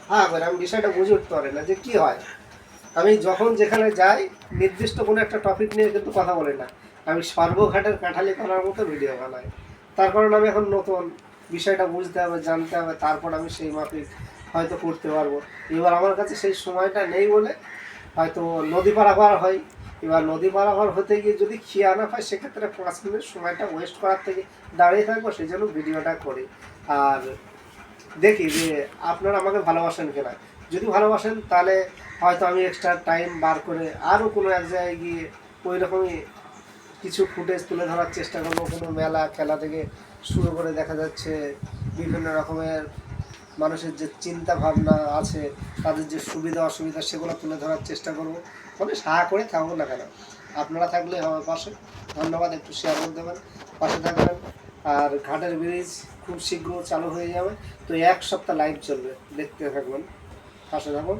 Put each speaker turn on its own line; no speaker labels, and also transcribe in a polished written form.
হ্যাঁ করে আমি বিষয়টা বুঝে উঠতে পারি না যে কী হয়। আমি যখন যেখানে যাই নির্দিষ্ট কোনো একটা টপিক নিয়ে কিন্তু কথা বলি না, আমি সর্বঘাটের কাঁঠালি করার মতো ভিডিও বানাই। তার কারণ আমি এখন নতুন, বিষয়টা বুঝতে হবে, জানতে হবে, তারপর আমি সেই মাফিক হয়তো করতে পারবো। এবার আমার কাছে সেই সময়টা নেই বলে হয়তো নদী পারাপার হয়। এবার নদী পারাপার হতে গিয়ে যদি খেয়ে না পাই সেক্ষেত্রে 5 মিনিট সময়টা ওয়েস্ট করার থেকে দাঁড়িয়ে থাকবো, সেই জন্য ভিডিওটা করি। আর দেখি যে আপনারা আমাকে ভালোবাসেন কিনা। যদি ভালোবাসেন তাহলে হয়তো আমি এক্সট্রা টাইম বার করে আরও কোনো এক জায়গায় গিয়ে ওই রকমই কিছু ফুটেজ তুলে ধরার চেষ্টা করবো। কোনো মেলা খেলা থেকে শুরু করে দেখা যাচ্ছে বিভিন্ন রকমের মানুষের যে চিন্তা ভাবনা আছে, তাদের যে সুবিধা অসুবিধা সেগুলো তুলে ধরার চেষ্টা করব। মানে সাহা করে থাকবো না কেন, আপনারা থাকলে আমার পাশে। ধন্যবাদ, একটু শেয়ার করে দেবেন, পাশে থাকবেন। আর ঘাটের ব্রিজ খুব শীঘ্র চালু হয়ে যাবে, তো 1 সপ্তাহ লাইভ চলবে, দেখতে থাকবেন, পাশে থাকুন।